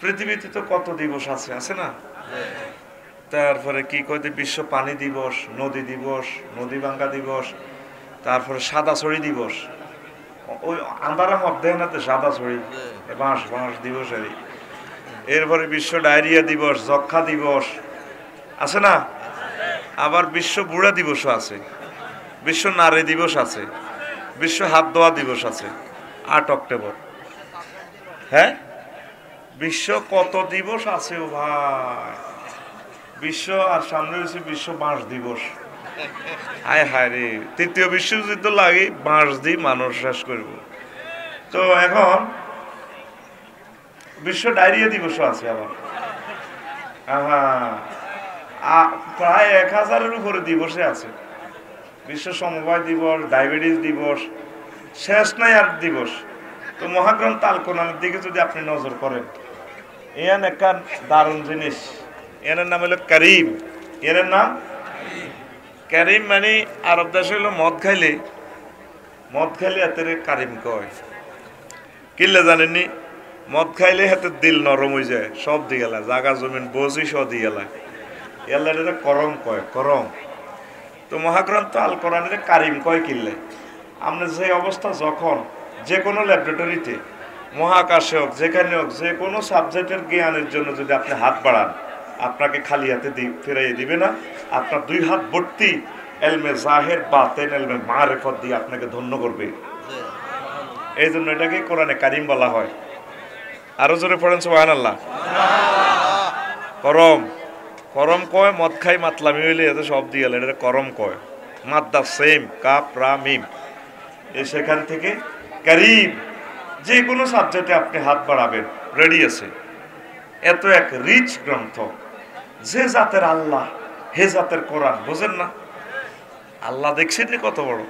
পৃথিবীতে তো কত দিবস আছে, আছে না? তারপরে কি কয় বিশ্ব পানি দিবস, নদী দিবস, নদী ভাঙ্গা দিবস, তারপরে সাদা ছড়ি দিবস। ওই আন্ধারা মধ্যে না তো সাদা ছড়ি, বাঁশ বাঁশ দিবস। এরপরে বিশ্ব ডায়রিয়া দিবস, যক্ষা দিবস, আছে না? আবার বিশ্ব বুড়া দিবসও আছে, বিশ্ব নারী দিবস আছে, বিশ্ব হাত ধোয়া দিবস আছে 8 অক্টোবর। হ্যাঁ, বিশ্ব কত দিবস আছে ও ভাই, বিশ্ব। আর সামনে হচ্ছে বিশ্ব বাঁশ দিবস। হায় হায় রে, তৃতীয় বিশ্বযুদ্ধ লাগে বাঁশ দিয়ে মানুষ শেষ করব। তো এখন বিশ্ব ডায়রিয়া দিবসও আছে আবার। প্রায় 1000-এর উপরে দিবসে আছে। বিশ্ব সমবায় দিবস, ডায়াবেটিস দিবস, শেষ নাই আর দিবস। তো মহাগ্রন্থ আল কোরআনের দিকে যদি আপনি নজর করেন, এর একটা দারুণ জিনিস। এর নাম হলো কারিম। এর নাম কারিম, মানে আরব দেশে হলো মদ খাইলে হাতের কারিম কয়। কিনলে জানেননি? মদ খাইলে হাতের দিল নরম হয়ে যায়, সব দিয়ে গেলা, জাগা জমিন বসি সব দিয়ে গেলা, এলা করম কয়, করম। তো মহাগ্রন্থ আল কোরআনের কারিম কয় কিনলে। আপনার যে অবস্থা, যখন যে কোনো ল্যাবরেটরিতে, মহাকাশে হোক, যেখানে হোক, যে কোনো সাবজেক্টের জ্ঞানের জন্য যদি আপনি হাত বাড়ান, আপনাকে খালি হাতে ফিরাইয়ে দিবে না। আপনার 2 হাত ভর্তি এলমে জাহের বাতেন, এলমে মারেফত দিয়ে আপনাকে ধন্য করবে। এই জন্য এটাকে কোরআনে কারিম বলা হয়। আরো জোরে পড়েন সুবহানাল্লাহ। করম, করম কয় মদ খাই মাতলামি হইলে এত সব দিয়ে গেল, এটা করম কয়। মাদ্দা সেম, কাপ রা মিম, সেখান থেকে কারিম। যে কোনো সাবজেক্টে আপনি হাত বাড়াবেন, রেডি আছে। এত এক রিচ গ্রন্থ, যে জাতের আল্লাহ হে জাতের কোরআন, বোঝেন না? আল্লাহ দেখছেন কত বড়,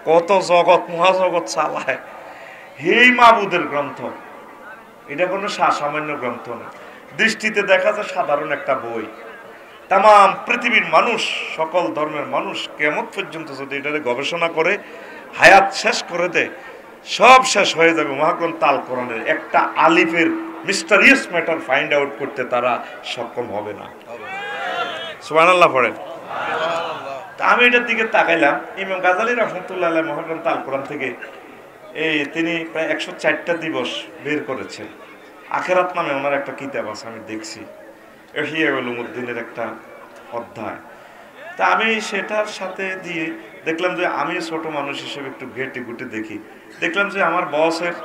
কত জগৎ মহাজগৎ চালায়, হেই মাবুদের গ্রন্থ। এটা কোনো সামান্য গ্রন্থ না। দৃষ্টিতে দেখা যায় সাধারণ একটা বই। তাম পৃথিবীর মানুষ, সকল ধর্মের মানুষ কিয়ামত পর্যন্ত যদি এটারে গবেষণা করে হায়াত শেষ করে দেয়, সব শেষ হয়ে যাবে। মহাগ্রন্থ আল কোরআনের একটা আলিফের মিস্টারিয়াস ম্যাটার ফাইন্ড আউট করতে তারা সক্ষম হবে না। সুবহানাল্লাহ পড়েন। আমি এটার দিকে তাকাইলাম, ইমাম গাজালি রহমতুল্লাহ আলাইহি মহাগ্রন্থ আল কোরআন থেকে তিনি প্রায় 104টা দিবস বের করেছেন। আখেরাত নামে ওনার একটা কিতাব আছে, আমি দেখছি, ইহইয়া উলুমুদ্দিনের একটা অধ্যায়। তা আমি সেটার সাথে দিয়ে দেখলাম যে আমি ছোট মানুষ হিসেবে একটু ঘেটে ঘুটে দেখি, দেখলাম যে আমার বসের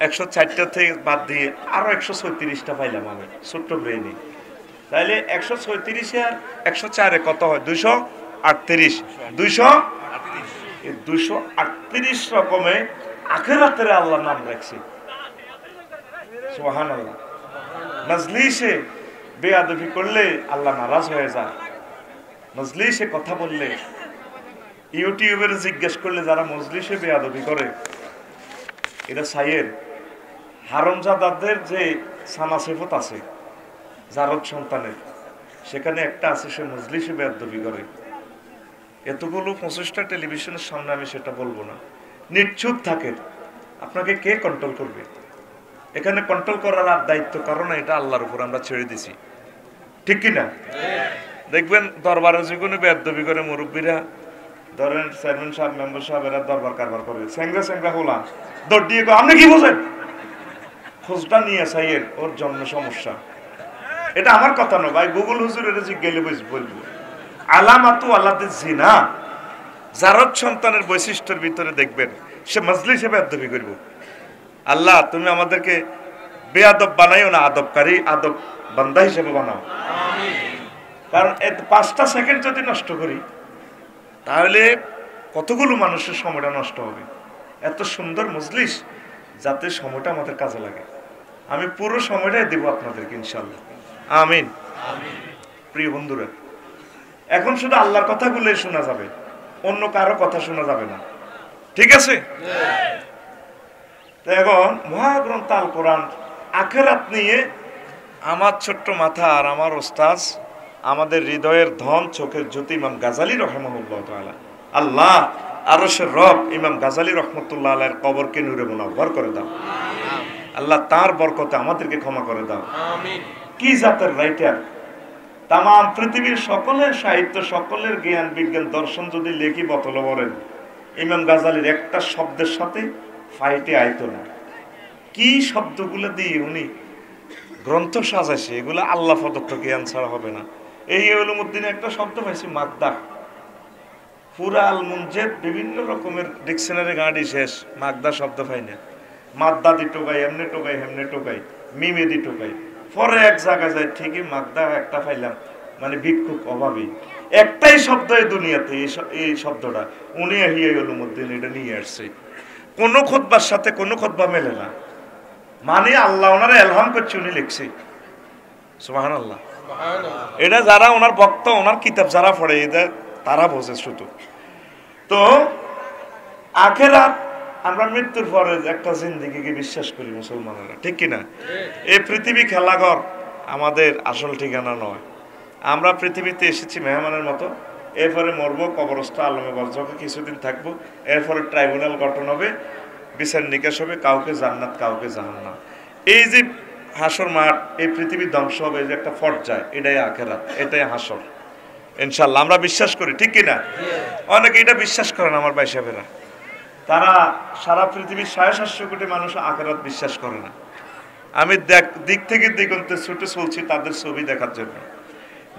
104টা থেকে বাদ দিয়ে আরো 136টা পাইলাম আমি ছোট্ট ব্রেইনে। তাইলে 136 আর 104-এ কত হয়? 238। 238 রকমে আখিরাতের আল্লাহ নাম রাখছে। সুবহানাল্লাহ। মজলিসে বেয়াদবি করলে আল্লাহ নারাজ হয়ে যায়। মজলিসে কথা বললে, ইউটিউবের জিজ্ঞেস করলে যারা মজলিসে বেয়াদবি করে, এটা সাইয়ের হারামজাদাদের যে সানাসিফত আছে জারদ সন্তানের, সেখানে একটা আছে, সে মজলিসে বেয়াদবি করে। এতগুলো 25টা টেলিভিশনের সামনে আমি সেটা বলবো না। নিশ্চুপ থাকেন, আপনাকে কে কন্ট্রোল করবে? এখানে কন্ট্রোল করার আর দায়িত্ব কারণ এটা আল্লাহর উপর আমরা ছেড়ে দিছি, ঠিক কিনা? দেখবেন দরবারে যে কোনো বেয়াদবি করে মুরব্বীরা, ধরেন চেয়ারম্যান সাহেব, মেম্বার সাহেব, এরা দরবার কারবার করে, স্যাংরা হলাম দৌড় দিয়ে আপনি কি বোঝেন? খোঁজটা নিয়ে চাইয়ের ওর জন্য সমস্যা। এটা আমার কথা নয় ভাই, গুগল হুজুর এটা জিজ্ঞেলে বলবো। আলামাতু আলাদে জিনা, জারদ সন্তানের বৈশিষ্ট্যের ভিতরে দেখবেন সে মজলিসে বেয়াদবি করব। আল্লাহ তুমি আমাদেরকে বেয়াদব বানাইও না, আদবকারী, আদব বান্দা হিসেবে বানাও। কারণ 5টা সেকেন্ড যদি নষ্ট করি তাহলে কতগুলো মানুষের সময়টা নষ্ট হবে। এত সুন্দর মজলিস, যাতে সময়টা আমাদের কাজে লাগে। আমি পুরো সময়টাই দেব আপনাদেরকে ইনশাআল্লাহ। আমিন। প্রিয় বন্ধুরা, এখন শুধু আল্লাহর কথাগুলোই শোনা যাবে, অন্য কারো কথা শোনা যাবে না, ঠিক আছে? এখন মহাগ্রন্থ আল কোরআন আখিরাত নিয়ে আমার ছোট্ট মাথা আর আমার ওস্তাদ, আমাদের হৃদয়ের ধন, চোখের জ্যোতি ইমাম গাজালি রাহিমাহুল্লাহ তাআলা, আল্লাহ আরশের রব ইমাম গাজালি রহমতুল্লাহ আলাইহির কবরকে নূরে মুনাওয়ার করে দাও। আল্লাহ তার বরকতে আমাদেরকে ক্ষমা করে দাও। কি জাতের রাইটার! তাম পৃথিবীর সকলের সাহিত্য, সকলের জ্ঞান বিজ্ঞান দর্শন যদি লেখি বোতলে ভরেন, ইমাম গাজালির একটা শব্দের সাথে ফাইটে আইতো না। কি শব্দগুলো দিয়ে উনি গ্রন্থ সাজাইছে, এগুলো আল্লাহ প্রদত্ত জ্ঞান ছাড়া হবে না। এই উলুমুদ্দিনে একটা শব্দ পাইছি মাদ্দা, পুরা আল মুনজেদ বিভিন্ন রকমের ডিকশনারি গাড়ি শেষ, মাগদা শব্দ পাই না। মাদ্দা দি টোকাই, এমনি টোকাই, হেমনে টোকাই, মিমে দি টোকাই, পরে এক জায়গায় যায় ঠিকই মাগদা একটা পাইলাম, মানে ভিক্ষুক অভাবী। একটাই শব্দ এই দুনিয়াতে, এই শব্দটা উনি আহিয়া উলুমুদ্দিন এটা নিয়ে আসছে। কোনো খুতবার সাথে কোনো খুতবা মেলে না, মানে আল্লাহ ওনারা এলহাম করছে, উনি লিখছে। সুবহানাল্লাহ। এটা যারা ওনার ভক্ত, ওনার কিতাব যারা পড়ে, এটা তারা বোঝে শুধু। তো আখেরাত, আমরা মৃত্যুর পরে একটা জিন্দেগিকে বিশ্বাস করি মুসলমানেরা, ঠিক কিনা? এই পৃথিবী খেলাঘর আমাদের আসল ঠিকানা নয়। আমরা পৃথিবীতে এসেছি মেহমানের মতো, এরপরে মরবো, কবরস্থ আলমে বারজাখে কিছুদিন থাকবো, এরপরে ট্রাইব্যুনাল গঠন হবে, বিচার নিকাশ হবে, কাউকে জান্নাত কাউকে জাহান্নাম। এই যে হাসর মাঠ, এই পৃথিবী ধ্বংস হবে, এই যে একটা পর্যায়, এটাই আখেরাত, এটাই হাসর। ইনশাল্লাহ আমরা বিশ্বাস করি, ঠিক কিনা? অনেকে এটা বিশ্বাস করেন আমার ভাই সাহেবেরা, তারা সারা পৃথিবীর 750 কোটি মানুষ আখেরাত বিশ্বাস করে না। আমি দিক থেকে দিগন্তে ছুটে চলছি তাদের ছবি দেখার জন্য।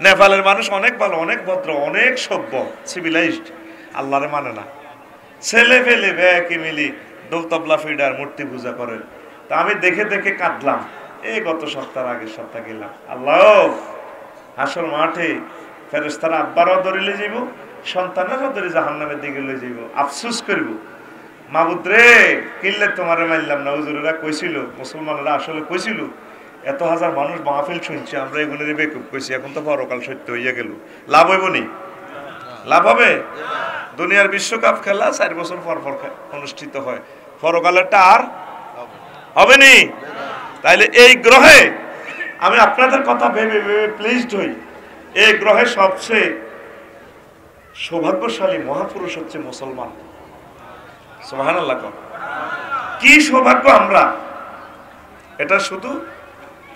নেপালের মানুষ অনেক ভালো, অনেক ভদ্র, অনেক সভ্য, সিভিলাইজড, আল্লাহরে মানে না। ছেলে ফেলে ব্যাকে মিলি দোল তবলা ফিডার মূর্তি পূজা করেন। তা আমি দেখে দেখে কাঁদলাম। এই গত সপ্তাহের আগের সপ্তাহ গেলাম, আল্লাহ হাসর মাঠে ফেরেশতারা আব্বারও ধরিলে যাইব, সন্তানেরও ধরে জাহান্নামের দিকে লয়ে যাইব, আফসোস করব, মাবুদ রে কিনলে তোমারে মানলাম না। হুজুরেরা কইছিল, মুসলমানেরা আসলে কইছিল, এত হাজার মানুষ মাহফিল শুনছে, আমরা এগুলোর বেকুব কইছি, এখন তো পরকাল সত্য হইয়া গেল, লাভ হইব নি? লাভ হবে? দুনিয়ার বিশ্বকাপ খেলা 4 বছর পর পর অনুষ্ঠিত হয়, পরকালেরটা আর হবে নি। তাইলে এই গ্রহে আমি আপনাদের কথা ভেবে ভেবে প্লিজড হই, এই গ্রহে সবচেয়ে সৌভাগ্যশালী মহাপুরুষ হচ্ছে মুসলমান। সুবহানাল্লাহ। কি সৌভাগ্য আমরা, এটা শুধু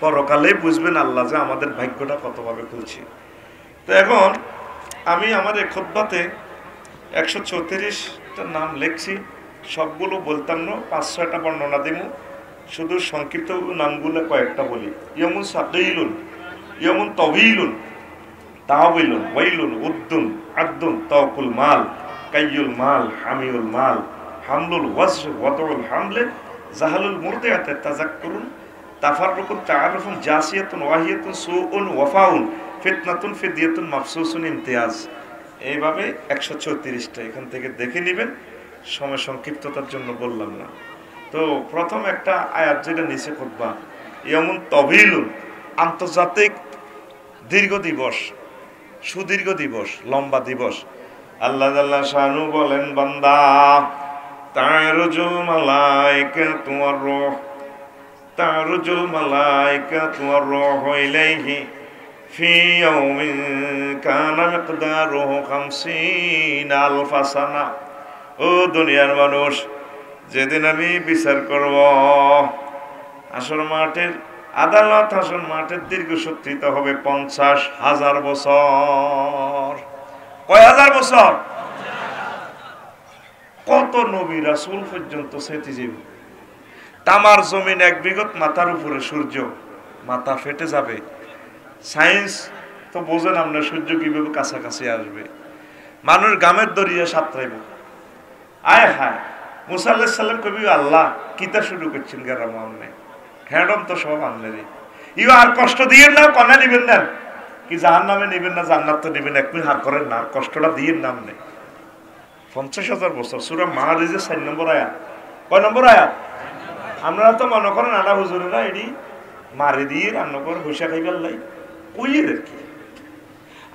পরকালে বুঝবেন আল্লাহ যে আমাদের ভাগ্যটা কতভাবে খুলছে। তো এখন আমি আমার এই খুতবাতে 134টা নাম লিখছি, সবগুলো বলতাম না, 5-6টা বর্ণনা দিব, শুধু সংক্ষিপ্ত নামগুলো কয়েকটা বলি। ইয়মুন সাকিলুন, ইয়মুন তবিলুন, তাওয়িলুন, ওয়াইলুন, উদ্দুন, আদ্দুন, তাওকুল মাল, কাইয়ুল মাল, হামিউল মাল, হামলুল ওয়াজহ, ওয়াদউল হামলে, জাহালুল মুরদিআতে, তাযাক্কুরুন, তাফাররুকুন, তাআরুফুন, জাসিয়াতুন, ওয়াহিয়াতুন, সুউন, ওয়াফাউন, ফিতনাতুন, ফিদিয়াতুন, মাফসুসুন, ইমতিয়াজ। এইভাবে 134টা এখান থেকে দেখে নেবেন, সময় সংক্ষিপ্ততার জন্য বললাম না। তো প্রথম একটা আয়াত যেটা নিচে খুতবা, ইয়ামুন তবিলুন, আন্তর্জাতিক দীর্ঘ দিবস, সুদীর্ঘ দিবস, লম্বা দিবস। আল্লাহ জাল্লা শানু বলেন, বান্দা তারজুল মালাইকাতু ওয়ার রূহ, তারজুল মালাইকাতু ওয়ার রূহ ইলাইহি ফি ইয়াউমিন কানা মিকদারুহু 50 আলফা সানা। ও দুনিয়ার মানুষ, যেদিন আমি বিচার করব, হাসর মাঠের আদালত, হাসর মাঠের দীর্ঘ সত্যিতা হবে 50,000 বছর। কয় হাজার বছর? কত নবী রাসূল পর্যন্ত সেটি জীব। তামার জমিন 1 বিঘত মাথার উপরে সূর্য, মাথা ফেটে যাবে। সায়েন্স তো বোঝেন আমরা, সূর্য কিভাবে কাছাকাছি আসবে, মানুষ গামের দরিয়া সাঁতরাইব। আয় হায়, মুসা আলাইহিস সালাম কবি, আল্লাহ কিতা শুরু করছেন গেরাম আমনে, হ্যাডম তো সব আমনেরই, ইউ আর কষ্ট দিয়েন না, কনে নিবেন না, কি জাহান্নামে নিবেন না জান্নাত তো নিবেন, এক মিনিট হাত করেন না, কষ্টটা দিয়েন না আমনে। 50,000 বছর, সূরা মাআরিজের 4 নম্বর আয়াত। কয় নম্বর আয়াত? আপনারা তো মনে করেন আলা হুজুরেরা এডি মারি দিয়ে রান্না করে বসে খাইবার লাই, কইয়ের আর কি।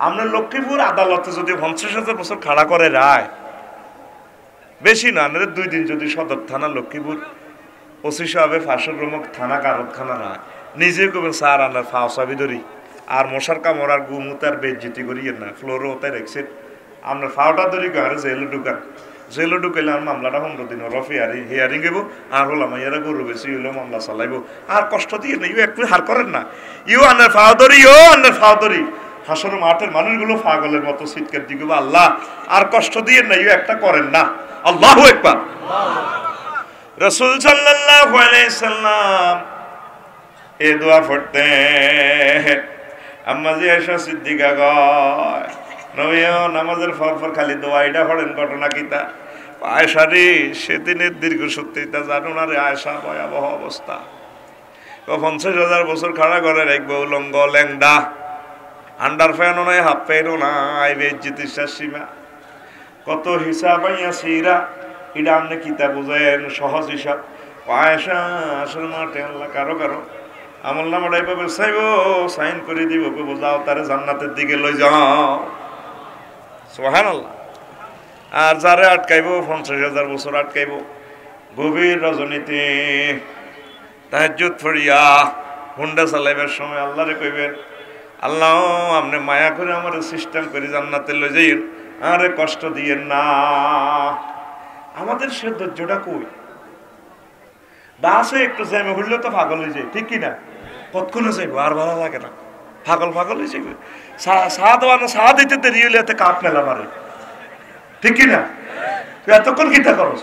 আমরা লক্ষ্মীপুর আদালতে যদি 50,000 বছর খাড়া করে রায়, বেশি না, 2 দিন যদি সদর থানা লক্ষ্মীপুর ওসি সাহেবের ফাঁসুর রুমক থানা কারতখানা রায়, নিজে কবেন স্যার আনার ফাও চাবি ধরি, আর মশার কামড় আর গুমুতার বেজ্জিতি করিয়েন না, ফ্লোরও ওতাই রেখছেন, আপনার ফাওটা ধরি গাড়ি জেলে ঢুকান, জেলে ঢুকাইলে আর মামলাটা 15 দিন হলো হিয়ারিং হইব আর হলাম এরা গরু বেশি হইলেও মামলা চালাইব আর কষ্ট দিয়ে না ইউ একটু হার করেন না ইউ আন্নার ফাওদরি হাসর মাঠের মানুষগুলো পাগলের মতো চিৎকার দিকে আল্লাহ আর কষ্ট দিয়ে না ইউ একটা করেন না আল্লাহু আকবার রাসূল সাল্লাল্লাহু আলাইহি সাল্লাম এই দোয়া পড়তে আম্মা জি আয়েশা সিদ্দিকা কয় নবীও নামাজের পর খালি দোয়া এটা পড়েন ঘটনা কিতা আয়েশা রে সেদিনের দীর্ঘ সত্যিটা জানো না রে আয়েশা ভয়াবহ অবস্থা 50,000 বছর খাড়া করে রাখবো উলঙ্গ ল্যাংডা আন্ডার ফ্যানও নাই হাফ প্যান্টও নাই বেজ্জিতির সীমা কত হিসাব সিরা এটা আপনি কিতা বুঝেন সহজ হিসাব আয়েশা আসলে মাঠে আল্লাহ কারো আমল নামাটা এইভাবে চাইব সাইন করে দিব কব যাও তারে জান্নাতের দিকে লই যাও সুবহানাল্লাহ আর যারে আটকাইব 50,000 বছর আটকাইব গভীর রজনীতে তাহাজ্জুদ পড়িয়া হুন্ডা চালাইবার সময় আল্লাহরে কইবেন আল্লাহ আপনি মায়া করে আমার সিস্টেম করে জান্নাতে লই যাইন আরে কষ্ট দিয়েন না আমাদের সে ধৈর্যটা কই বাসে একটু জ্যামে হইলে তো পাগল হয়ে যায় ঠিক কিনা কতক্ষণে যাইবো আর ভালো লাগে না পাগল হয়ে যাইবে চা দিতে দেরি হইলে এতে কাপ মেলা মারে ঠিক কিনা তুই এতক্ষণ কিতা করস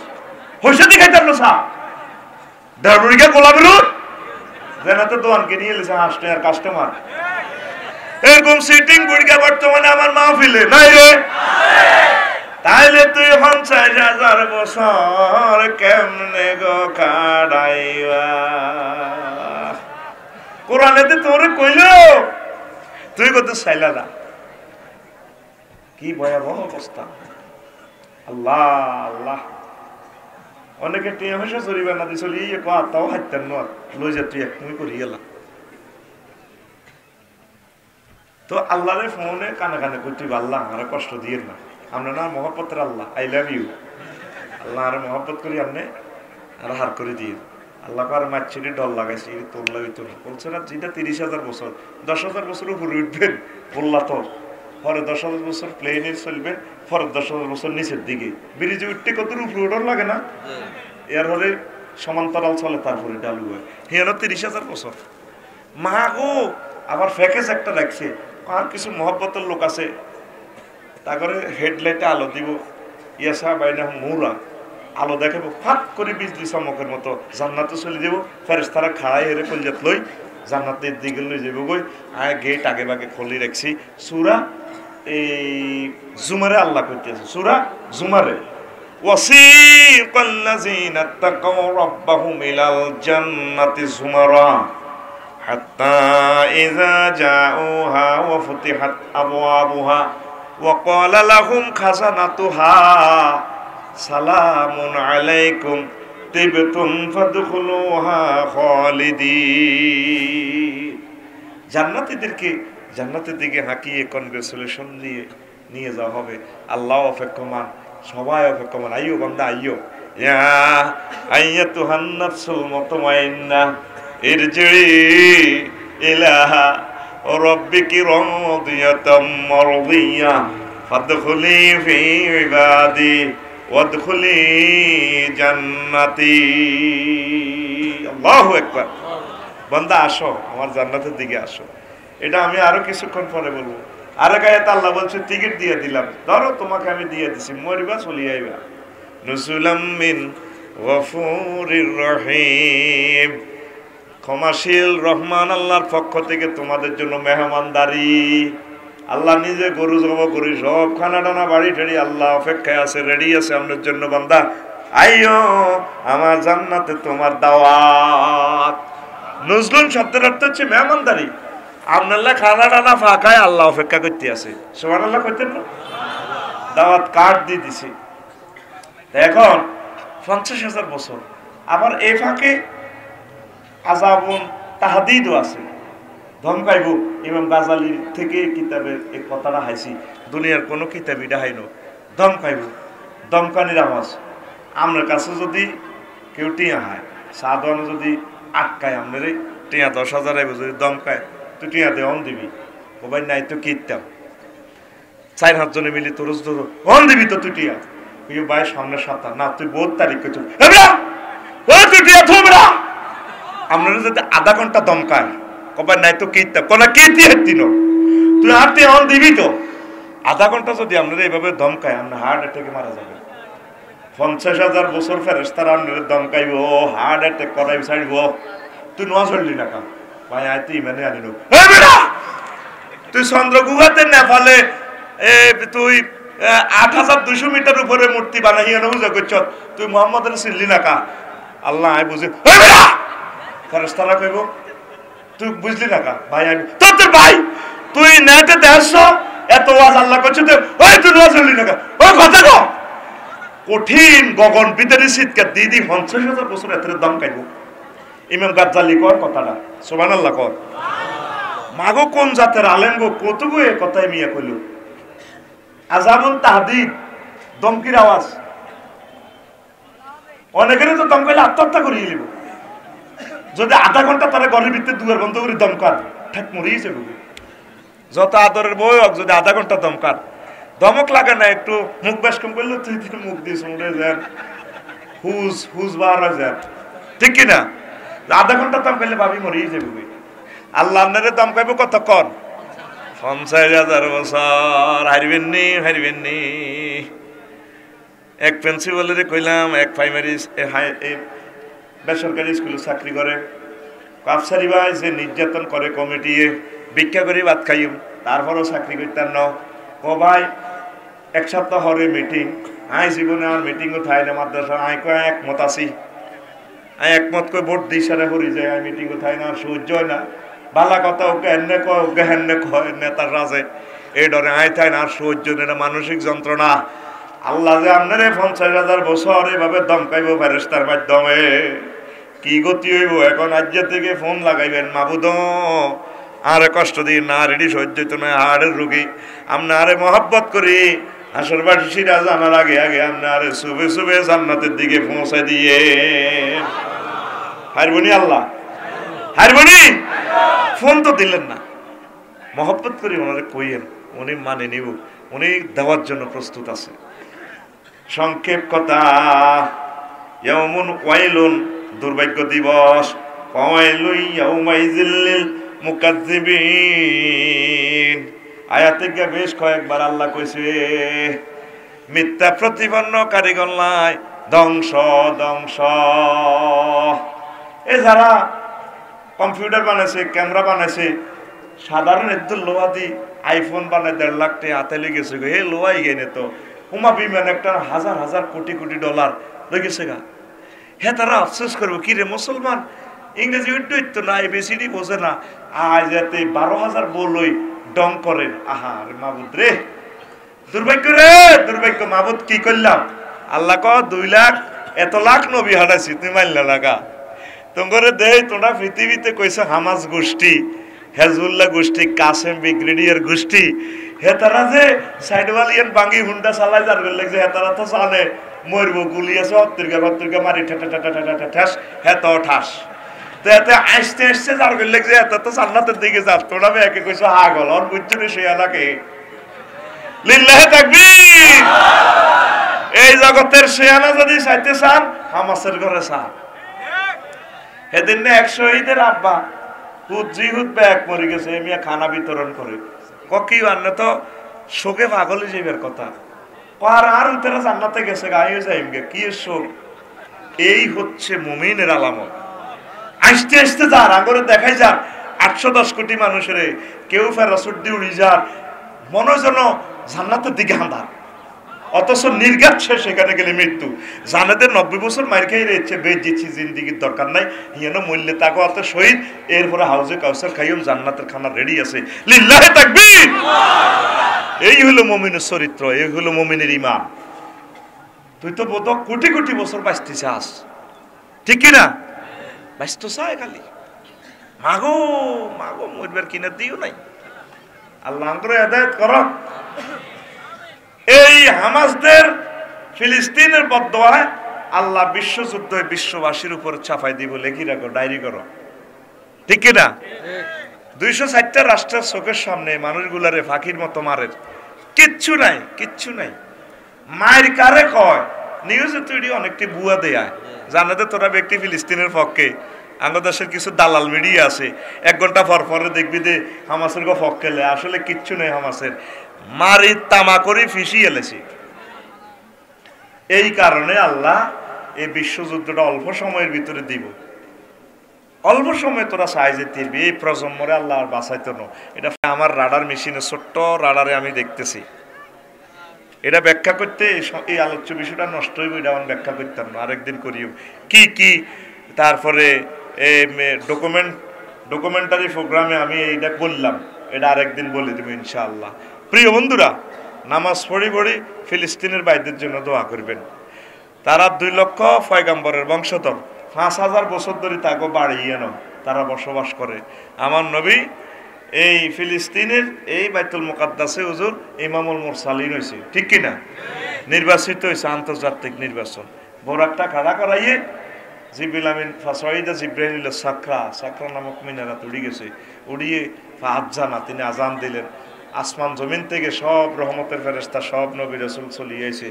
হইসে দি খাইতাম না চা দেড় গোলা বেলুন যেনাতে দোয়ানকে নিয়ে এলেছে হাসতে আর কাস্টমার এরকম সিটিং বুড়িকা বর্তমানে আমার মাহফিলে নাই রে তাইলে তুই 50,000 বছর কেমনে গো কাটাইবা কোরআনেতে তোরে কইল তুই কত চাইলা না কি ভয়াবহ অবস্থা আল্লাহ আল্লাহ অনেকে টিয়া পয়সা চলিবে না দিছলি ইয়ে কথাও হাইতেন না লই যা তুই একদমই করি গেলা তো আল্লাহরে ফোনে কানে কানে করতে আল্লাহ আমার কষ্ট দিয়ে না আমরা না মহব্বতের আল্লাহ আই লাভ ইউ আল্লাহ আর মহব্বত করি আপনি আর হার করে দিয়ে আল্লাহ আর মাছিরে ডর লাগাইছে তোর লাগাইতো না বলছে না যেটা 30,000 বছর 10,000 বছর উপরে উঠবেন বললা তো পরে 10,000 বছর প্লেনে চলবেন পরে 10,000 বছর নিচের দিকে ব্রিজে উঠতে কত উপরে উঠার লাগে না এর হলে সমান্তরাল চলে তারপরে ডালু হয় হেন 30,000 বছর মা গো আবার ফ্যাকেজ একটা রাখছে আর কিছু মহব্বতের লোক আছে তারপরে হেডলাইটে আলো দিব ইয়াসা বাইনা মুরা আলো দেখাবো ফাট করে বিজলি চমকের মতো জান্নাতে চলে যাবো ফেরেশতারা খাড়াই হেরে কলজাত লই জান্নাতের দিকে লই যাবো গই আয় গেট আগে বাগে খুলে রাখছি সূরা এই জুমারে আল্লাহ কইতেছে সূরা জুমারে ওয়াসিকাল্লাযিনা তাকাউ রাব্বাহুম ইলাল জান্নাতি জুমারা হাত্তা ইযা জাউহা ওয়া ফুতিহাত আবওয়াবুহা ওয়া ক্বালা লাহুম খাযানাতুহা সালামুন আলাইকুম তিবতুম ফাদখুলুহা খালিদিন জান্নাতীদেরকে জান্নাতের দিকে হাঁকিয়ে কনগ্রেচুলেশন নিয়ে যাওয়া হবে আল্লাহ অপেক্ষমান সবাই অপেক্ষমান আইয়ো বান্দা আইয়ো ইয়া আইয়াতুহান নাফসুল মুতমাইন্না ইরজিই ইলাহা রাব্বিকি রাদিয়াতাম মারদিয়া ফাদখুলি ফি ইবাদি ওয়াদখুলি জান্নাতি আল্লাহু আকবার বান্দা আসো আমার জান্নাতের দিকে আসো এটা আমি আরো কিছুক্ষণ পরে বলবো আরে গায়েতে আল্লাহ বলছে টিকিট দিয়ে দিলাম ধরো তোমাকে আমি দিয়ে দিছি মরিবা চলি আইবা নুসুলাম মিন গফুরির রহিম ক্ষমাশীল রহমান আল্লাহর পক্ষ থেকে তোমাদের জন্য মেহমানদারি আল্লাহ নিজে গরু জবাই করি সব খানা টানা বাড়ি ঠেড়ি আল্লাহ অপেক্ষায় আছে রেডি আছে আপনার জন্য বান্দা আইয়ো আমার জান্নাতে তোমার দাওয়াত নজরুল শব্দের অর্থ হচ্ছে মেহমানদারি আপনার খানা টানা ফাঁকায় আল্লাহ অপেক্ষা করতে আছে সুবহানাল্লাহ করতেন না দাওয়াত কার্ড দিয়ে দিছি এখন 50,000 বছর আবার এই ফাঁকে আযাবুন তাহদীদও আছে ধমকাইব ইমাম গাজালির থেকে কিতাবের এই কথাটা হাইছি দুনিয়ার কোনো কিতাবই ডাহাইনো ধমকাইব দমকানির আওয়াজ আপনার কাছে যদি কেউ টিয়া হয় সাধারণ যদি আটকায় আপনার টিয়া 10,000 আইব যদি দমকায় তুই টিয়া দে অন দিবি ও ভাই নাই তো কিতাম 4-5 জনে মিলি তোর অন দিবি তো তুই টিয়া ভাই সামনে 7 না তুই 2 তারিখ কইছ আপনারা যদি আধা ঘন্টা দমকায় কবার নাই তো কিতা কোনা কিতি হতিন তুই হাতে অন দিবি তো আধা ঘন্টা যদি আপনারা এইভাবে দমকায় আপনি হার্ট অ্যাটাকে মারা যাবে 50,000 বছর ফেরেশতারা আপনারা দমকাইব হার্ট অ্যাটাক করাই ছাড়ব তুই নোয়া চললি না কা ভাই আইতে ইমানে আনিল এই বেটা তুই চন্দ্রগুহাতে নেপালে তুই 8,200 মিটার উপরে মূর্তি বানাইয়া নহুজা করছ তুই মুহাম্মদের চিনলি না কা আল্লাহ আই বুঝে এই বেটা ফেরেশতারা কইব তুই বুঝলি না কা ভাই আমি তোর ভাই তুই নেটে দেখছ এত ওয়াজ আল্লাহ করছে তো ওই তুই নোয়া চললি না কা ও কথা কো কঠিন গগন ভিতরে শীতকার দিদি 50,000 বছর এত দম খাইব ইমাম গাজ্জালি কর কথাটা সুবহানাল্লাহ কর মাগো কোন জাতের আলেম গো কতগো এ কথাই মিয়া কইল আযাবুন তাহদীদ দমকির আওয়াজ অনেকের তো দম কইলে আত্মহত্যা করিয়ে নিব যদি আধা ঘন্টা তারা ঘরের ভিতরে দুয়ার বন্ধ করে দমকার ঠাক মরিয়ে যাবে যত আদরের বই হোক যদি আধা ঘন্টা দমকার দমক লাগে না একটু মুখ বেশ কম করলে তুই মুখ দিয়ে শুনে যান হুজ বার হয়ে যান ঠিক কিনা আধা ঘন্টা দম করলে ভাবি মরিয়ে যাবে আল্লাহ আপনারে দম খাইব কতক্ষণ 50,000 বছর হারবেননি এক প্রিন্সিপালের কইলাম এক প্রাইমারি বেসরকারি স্কুলে চাকরি করে কাপসারি ভাই যে নির্যাতন করে কমিটি ভিক্ষা করে ভাত খাইম তারপরও চাকরি করতেন না ও ভাই এক সপ্তাহ হরে মিটিং আই জীবনে আর মিটিংও থাই না মাদ্রাসা আই কয় একমত আছি আই একমত কই ভোট দিই সারা হরি যায় আই মিটিংও থাই না আর সহ্য হয় না বালা কথা ওকে এনে কয় ওকে হেনে কয় নেতার রাজে এই ডরে আই থাই না আর সহ্য এটা মানসিক যন্ত্রণা আল্লাহ যে আপনারে 50,000 বছর এভাবে দমকাইব ফেরেশতার মাধ্যমে কি গতি হইব এখন আজ থেকে ফোন লাগাইবেন মাবুদ আরে কষ্ট দিই না রেডি সহ্য হইতো না হাড়ের রুগী আমরা আরে মহব্বত করি হাসরবাসীরা জানার আগে আগে আমরা আরে শুভে শুভে জান্নাতের দিকে পৌঁছে দিয়ে হারবনি আল্লাহ হারবনি ফোন তো দিলেন না মহব্বত করি ওনারে কইয়েন উনি মানে নিব উনি দেওয়ার জন্য প্রস্তুত আছে সংক্ষেপ কথা ইয়াউমুন ওয়াইলুন দুর্ভাগ্য দিবস ওয়াইলুন ইয়াউমাইজিল লিল মুকাজ্জিবিন আয়াতে গিয়ে বেশ কয়েকবার আল্লাহ কইছে মিথ্যা প্রতিপন্নকারী গল্লায় ধ্বংস ধ্বংস এ যারা কম্পিউটার বানাইছে ক্যামেরা বানাইছে সাধারণ একদম লোহা দি আইফোন বানায় 1.5 লাখ টাকা হাতে লেগেছে গো এই লোহাই গেনে তো হুমা বিমান একটা হাজার হাজার কোটি কোটি ডলার লেগেছে গা হ্যাঁ তারা আফসোস করবো কি রে মুসলমান ইংরেজি উঠতো না এবিসিডি বোঝে না আজ এতে 12,000 বলই ডং করেন আহা রে মাবুদ রে দুর্ভাগ্য মাবুদ কি করলাম আল্লাহ ক 2 লাখ এত লাখ নবী হাঁটাইছি তুমি মানলে লাগা তোমার দেহ তোমরা পৃথিবীতে কইছে হামাস গোষ্ঠী হেজবুল্লাহ গোষ্ঠী কাসেম ব্রিগেডিয়ার গোষ্ঠী হে তারা যে সাইডওয়ালিয়ান বাঙ্গি হুন্ডা চালায় যার লাগছে হে তারা তো জানে মরবো গুলি আছে হত্তরকা মারি ঠাস হে তো ঠাস তো এতে আসতে যার লাগছে এত তো জান্নাতের দিকে যাস তোরা একে কইছো হাগল আর বুঝছো সে এলাকে লিল্লাহি তাকবীর এই জগতের শেয়ানা যদি চাইতে চান হামাসের ঘরে চান সেদিন না 100 শহীদের আব্বা হুদ ব্যাগ মরে গেছে এমিয়া খানা বিতরণ করে কি আন্না তো শোকে পাগলে যাইবার কথা আর উতেরা জান্নাতে গেছে গায়ে যাইমগে কি শোক এই হচ্ছে মুমিনের আলামত আসতে আসতে যার আগরে দেখাই যার 810 কোটি মানুষের কেউ ফেরাসুট দিয়ে উড়ি যার মনে যেন জান্নাতের দিকে হাঁদার অথচ নির্ঘাত সেখানে গেলে মৃত্যু জানাদের 90 বছর মার খেয়ে রয়েছে বেদ দিচ্ছি জিন্দিগির দরকার নাই হিয়ানো মূল্যে তাকে অত শহীদ এরপরে হাউজে কাউসার খাইম জান্নাতের খানা রেডি আছে লিল্লাহি তাকবীর এই হলো মুমিনের চরিত্র এই হলো মুমিনের ঈমান তুই তো বোধ কোটি কোটি বছর বাঁচতে চাস ঠিক কি না বাঁচতে চায় খালি মাগো মাগো মরবার কিনা দিও নাই আল্লাহ করে হেদায়েত করো এই হামাসদের ফিলিস্তিনের বদদোয়ায় আল্লাহ বিশ্বযুদ্ধ বিশ্ববাসীর উপর চাপাই দিব লেখি রাখো ডায়েরি করো ঠিক কি না 260টা রাষ্ট্রের চোখের সামনে মানুষগুলারে ফাঁকির মতো মারে কিচ্ছু নাই মায়ের কারে কয় নিউজে তৈরি অনেকটি বুয়া দেয়া জানাতে তোরা ব্যক্তি ফিলিস্তিনের পক্ষে বাংলাদেশের কিছু দালাল মিডিয়া আছে 1 ঘন্টা পর পরে দেখবি যে হামাসের পক্ষে আসলে কিচ্ছু নেই হামাসের মারি তামা করে ফিসি এলেছি। এই কারণে আল্লাহ এই বিশ্বযুদ্ধটা অল্প সময়ের ভিতরে দিব, অল্প সময় তোরা সাইজে তিরবি এই প্রজন্মরে আল্লাহ আর বাঁচাইতো না। এটা আমার রাডার মেশিনে ছোট্ট রাডারে আমি দেখতেছি, এটা ব্যাখ্যা করতে এই আলোচ্য বিষয়টা নষ্ট হইব, এটা আমি ব্যাখ্যা করতাম না, আরেকদিন করিও কি কি। তারপরে ডকুমেন্টারি প্রোগ্রামে আমি এইটা বললাম, এটা আরেকদিন বলে দেবো ইনশাআল্লাহ। প্রিয় বন্ধুরা, নামাজ পড়ি পড়ি ফিলিস্তিনের ভাইদের জন্য দোয়া করবেন। তারা 2 লক্ষ পয়গাম্বরের বংশধর, 5000 বছর ধরে তাকে বাড়িয়ে নাও তারা বসবাস করে। আমার নবী এই ফিলিস্তিনের এই বাইতুল মুকাদ্দাসে হুজুর ইমামুল মুরসালিন হয়েছে, ঠিক কিনা? নির্বাচিত হয়েছে, আন্তর্জাতিক নির্বাচন। বোরাকটা খাড়া করাইয়ে জিবরিল আমিন ফাসাইদা জিব্রাইল সাকরা নামক মিনারাত উড়ে গেছে, উড়িয়ে আজানা তিনি আজান দিলেন। আসমান জমিন থেকে সব রহমতের ফেরেশতা সব নবী রাসূল চলিয়ে এসে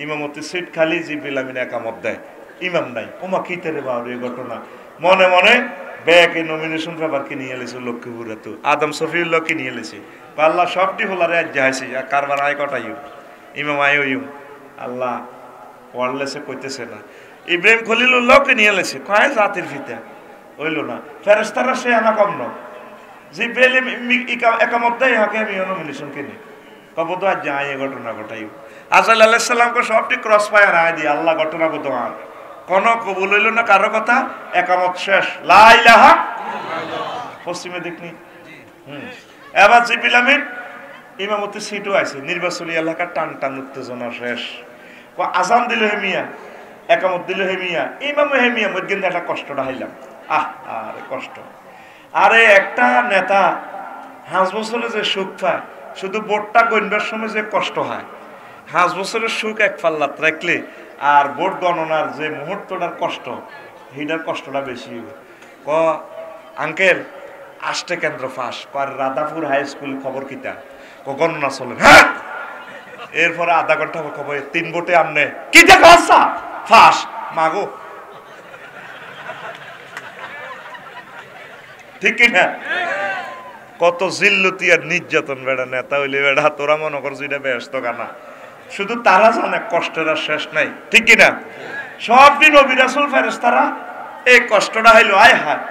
ইমামতি সিট খালি, জিবরিল আমিন একামত দেয়, ইমাম নাই। ওমা কি তেরে বাউরে ঘটনা, মনে মনে ব্যাগে নমিনেশন পেপারকে নিয়ে এলেছে লক্ষ্মীপুরে, তো আদম শফিউল্লাহকে নিয়ে এলেছে। আল্লাহ সবটি হোলারে আজ যাইছে কারবার আয় কটাইম ইমাম আয় ইম আল্লাহ ওয়ারলেসে কইতেছে না। ইব্রাহিম খলিলুল্লাহকে নিয়ে এলেছে, কয় জাতির ফিতা হইল না। ফেরেশতারা সে আনা কম ন, জিব্রাইল একামত দেয় হাকে আমি নমিনেশন কিনি কব তো আজ যাই ঘটনা ঘটাইম। আজরাইল আলাইহিস সালামকে সবটি ক্রস ফায়ার আয় দিয়ে আল্লাহ ঘটনা বলতো আর কোন কবুল হইল না কারো কথা, একামত শেষ, লা ইলাহা পশ্চিমে দেখনি। এবার জিবরিল আমিন ইমামতি সিটও আছে, নির্বাচনী এলাকার টান টান উত্তেজনা শেষ। আজান দিল হেমিয়া, একামত দিল হেমিয়া, ইমাম হেমিয়া মধ্যে একটা কষ্টটা হাইলাম। আরে কষ্ট, আরে একটা নেতা 5 বছরে যে সুখ পায়, শুধু ভোটটা গণবার সময় যে কষ্ট হয়, 5 বছরের সুখ এক পাল্লাত রাখলে আর ভোট গণনার যে মুহূর্তটার কষ্ট, সেইটার কষ্টটা বেশি। আঙ্কেল আষ্টে কেন্দ্র ফাঁস রাধাপুর হাই স্কুল খবর কিতা গণনা চলে, হ্যাঁ। এরপরে আধা ঘন্টা খবর 3 ভোটে আমনে কি দেখা ফাঁস মাগো, ঠিক কিনা? কত জিল্লতি আর নির্যাতন বেড়া নেতা হইলে বেড়া, তোরা মনে কর যেটা ব্যস্ত কানা, শুধু তারা জানে কষ্টের আর শেষ নাই, ঠিক কিনা? সব দিন নবী রাসূল ফেরেশতারা এই কষ্টটা হইলো, আয় হায়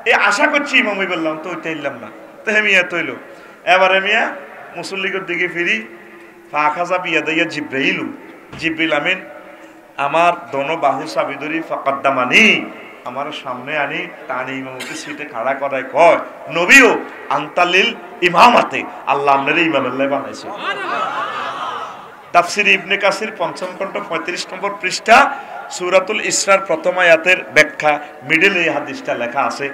এই আশা করছি ইমাম বললাম তো ওইটা ইল্লাম না, তো হেমিয়া তৈল। এবারে মিয়া মুসল্লিগের দিকে ফিরি, ফাখাজা বিয়া দিয়া জিব্রাইল আমিন আমার দোনো বাহু চাবি ধরি ফাকাদ্দামানি আমার সামনে আনি টানি ইমামতি সিটে খাড়া করায় কয়, নবীও আনতালিল ইমামাতে, আল্লাহ আপনার ইমামেল্লাহ বানাইছে। তাফসির ইবনে কাসির ৫ম খণ্ড ৩৫ নম্বর পৃষ্ঠা সূরাতুল ইসরার প্রথম আয়াতের ব্যাখ্যা মিডলে এই হাদিসটা লেখা আছে।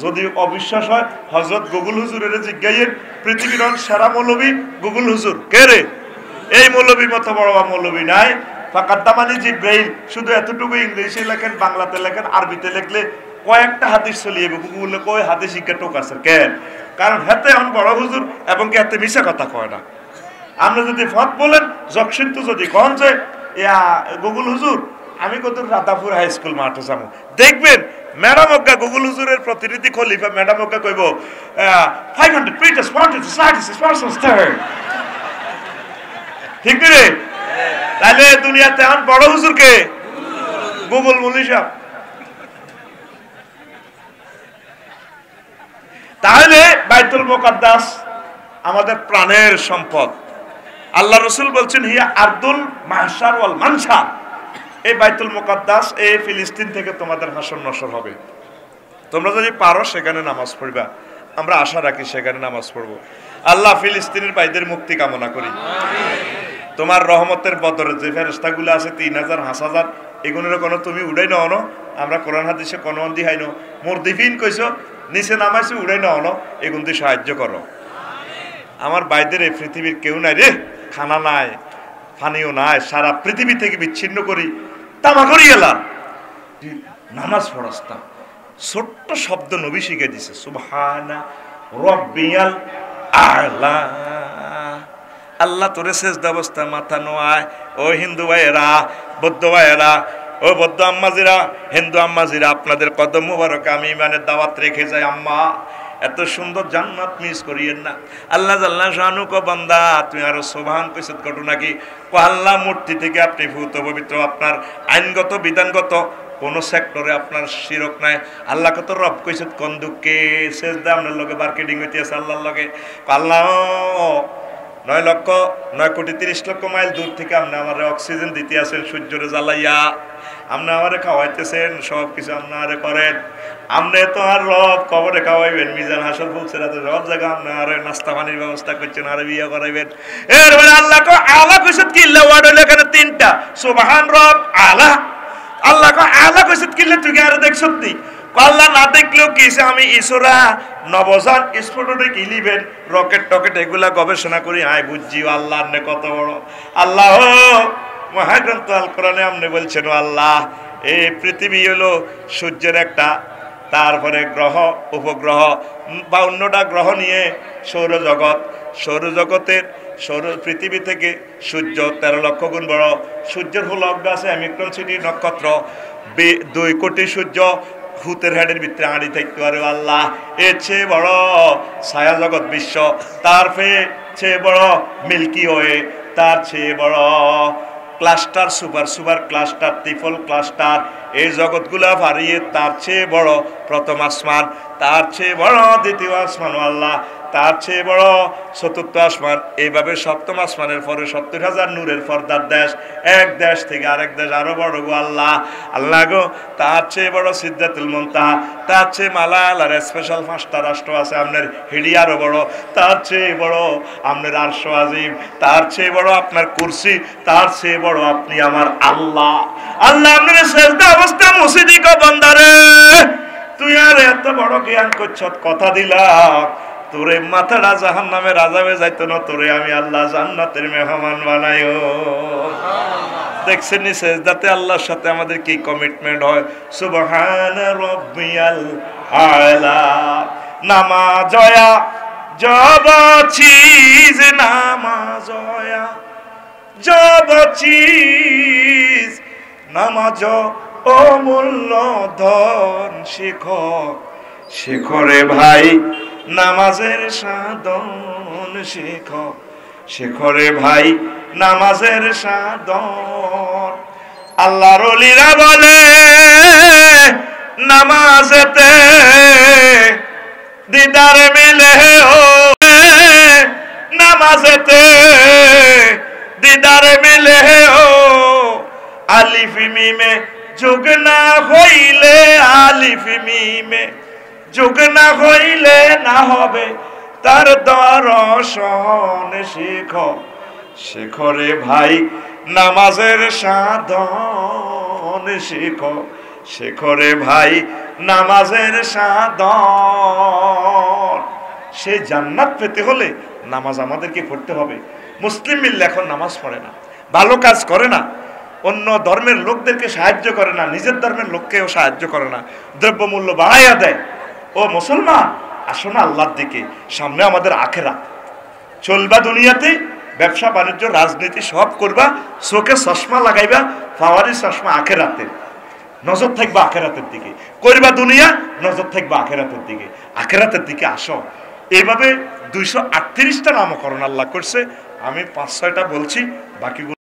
যদি অবিশ্বাস হয় হযরত গুগল হুজুরের জিজ্ঞাসের, পৃথিবীর সেরা মৌলবী গুগল হুজুর কে রে? এই মৌলবী মতো বড় মৌলবী নাই। ফাকাদ্দামানি জিব্রাইল, শুধু এতটুকু ইংলিশে লেখেন, বাংলাতে লেখেন, আরবিতে লিখলে কয়েকটা হাদিস চলিয়ে গুগলে কয় হাদিস শিক্ষা টোক আছে কেন? কারণ হাতে এখন বড় হুজুর এবং কি হাতে মিশা কথা কয় না। আপনি যদি ফত বলেন জকসিন্তু যদি কন যে গুগল হুজুর আমি কত রাধাপুর হাই স্কুল মাঠে যাবো, দেখবেন ম্যাডাম অজ্ঞা গুগল হুজুরের প্রতিনিধি খলিফা ম্যাডাম অজ্ঞা কইব 500 printers wanted scientist persons third, ঠিক রে? তাহলে দুনিয়াতে এখন বড় হুজুর কে? গুগল মুলি সাহেব। তাহলে বাইতুল মুকাদ্দাস আমাদের প্রাণের সম্পদ। আল্লাহ রাসূল বলছেন হিয়া আরদুল মাহশার ওয়াল মানশার, এই বাইতুল মুকাদ্দাস এই ফিলিস্তিন থেকে তোমাদের হাসর নসর হবে। তোমরা যদি পারো সেখানে নামাজ পড়বা, আমরা আশা রাখি সেখানে নামাজ পড়বো। আল্লাহ ফিলিস্তিনের ভাইদের মুক্তি কামনা করি। তোমার রহমতের বদরে যে ফেরেশতাগুলো আছে 3000 5000 এগুলোর কোনো তুমি উড়াই নাও না, আমরা কোরআন হাদিসে কোনো দিহাই নো মুরদিফিন কইছো নিচে নামাইছে উড়াই নাও না, এগুলো দিয়ে সাহায্য করো। আমার ভাইদের এই পৃথিবীর কেউ নাই রে, খানা নাই পানিও নাই, সারা পৃথিবী থেকে বিচ্ছিন্ন করি তামা করি এলাম, নামাজ পড়াস্তা ছোট্ট শব্দ নবী শিখে দিছে, সুবহানা রব্বিয়াল আ'লা আল্লাহ তোরে সেজদা অবস্থা মাথা নোয়ায়। ও হিন্দু ভাইয়েরা, বৌদ্ধ ভাইয়েরা, ও বৌদ্ধ আম্মাজিরা, হিন্দু আম্মাজিরা, আপনাদের কদম মুবারক আমি ইমানের দাওয়াত রেখে যাই। আম্মা, এত সুন্দর জান্নাত মিস করিয়েন না। আল্লাহ জাল্লা শানু কো বান্দা তুমি আরো সুবহান কইছত ঘটনা কি? কো আল্লাহ মূর্তি থেকে আপনি ভূত পবিত্র, আপনার আইনগত বিধানগত কোন সেক্টরে আপনার শিরক নাই। আল্লাহ কত রব কইছত কোন দুঃখে সেজদা আপনার লগে মার্কেটিং হইতেছে আল্লাহর লগে। আল্লাহ 9,30,00,000 মাইল দূর থেকে আপনি আমার অক্সিজেন দিতে আছেন, সূর্যরে জ্বালাইয়া আপনি আমারে খাওয়াইতেছেন, সব কিছু আপনারে করেন। আপনি তো আর রব কবরে খাওয়াইবেন, মিজান হাসর ফুলসেরাতে সব জায়গা আপনার নাস্তা পানির ব্যবস্থা করছেন, আর বিয়ে করাইবেন। এরপরে আল্লাহ কো আলা কইছত কিল্লা ওয়ার্ড হইলো এখানে 3টা সুবহান রব আলা। আল্লাহ কো আলা কইছত কিল্লা তুই আর দেখছত নি? আল্লাহ না দেখলেও কিছে আমি ইসরা নবজান স্ফোটনিক ইলিভেন রকেট টকেট এগুলা গবেষণা করি, আয় বুঝছি আল্লাহ নে কত বড়। আল্লাহ মহাগ্রন্থ আল কোরআনে আপনি বলছেন আল্লাহ এই পৃথিবী হলো সূর্যের একটা, তারপরে গ্রহ উপগ্রহ 52টা গ্রহ নিয়ে সৌরজগৎ। সৌরজগতের পৃথিবী থেকে সূর্য 13 লক্ষ গুণ বড়। সূর্যের হলো আছে অ্যামিক্রন সিটি নক্ষত্র, 2 কোটি সূর্য ভূতের হেডের ভিতরে আড়ি থাকতে পারে। আল্লাহ এর চেয়ে বড় ছায়া জগৎ বিশ্ব, তার চেয়ে বড় মিল্কি ওয়ে, তার চেয়ে বড় cluster, super cluster, triple cluster, এই জগৎগুলা ভারিয়ে তার চেয়ে বড় প্রথম আসমান, তার চেয়ে বড় দ্বিতীয় আসমান, আল্লাহ তার চেয়ে বড় চতুর্থ আসমান। এইভাবে সপ্তম আসমানের পরে 70,000 নূরের পর্দার দেশ, এক দেশ থেকে আরেক দেশ আরো বড় গো আল্লাহ। আল্লাহ গো তার চেয়ে বড় সিদরাতুল মুনতাহা, তার চেয়ে মালালার স্পেশাল 5টা রাষ্ট্র আছে আপনার, হিডি আরো বড়, তার চেয়ে বড় আপনার আরশ আজিম, তার চেয়ে বড় আপনার কুরসি, তার চেয়ে বড় আপনি আমার আল্লাহ। আল্লাহ আপনার সেজদা অবস্থা মসজিদি কো বান্দারে তুই আর এত বড় জ্ঞান করছত, কথা দিলাম তোরে মাথাটা জাহান্নামে রাজাবে যাইতো না, তোরে আমি আল্লাহ জান্নাতের মেহমান বানাইও। দেখছেন নি সেজদাতে আল্লাহর সাথে আমাদের কি কমিটমেন্ট হয়। সুবহান রাব্বিয়াল আলা। নামাজয়া জব চিজ, নামাজয়া জব চিজ, নামাজ অমূল্য ধন। শিখরে ভাই নামাজের সাধন, শিখরে ভাই নামাজের সাধন। আল্লাহর ওলিরা বলে নামাজেতে দিদার মিলে, ও নামাজেতে দিদার মিলে, ও আলিফ মিমে যোগ না হইলে, আলিফ মিমে যোগ না হইলে না হবে তার দর্শন। শিখরে ভাই নামাজের সাধন, শিখরে ভাই নামাজের সাধন। সে জান্নাত পেতে হলে নামাজ আমাদেরকে পড়তে হবে। মুসলিম মিল্লা এখন নামাজ পড়ে না, ভালো কাজ করে না, অন্য ধর্মের লোকদেরকে সাহায্য করে না, নিজের ধর্মের লোককেও সাহায্য করে না, দ্রব্যমূল্য বাড়াইয়া দেয়। ও মুসলমান, আসো না আল্লাহর দিকে, সামনে আমাদের আখেরাত। চলবা দুনিয়াতে, ব্যবসা বাণিজ্য রাজনীতি সব করবা, চোখে চশমা লাগাইবা, পাওয়ারি চশমা আখেরাতে, নজর থাকবা আখেরাতের দিকে। করবা দুনিয়া, নজর থাকবা আখেরাতের দিকে। আখেরাতের দিকে আসো। এইভাবে 238টা নামকরণ আল্লাহ করছে। আমি 5-6টা বলছি, বাকিগুলো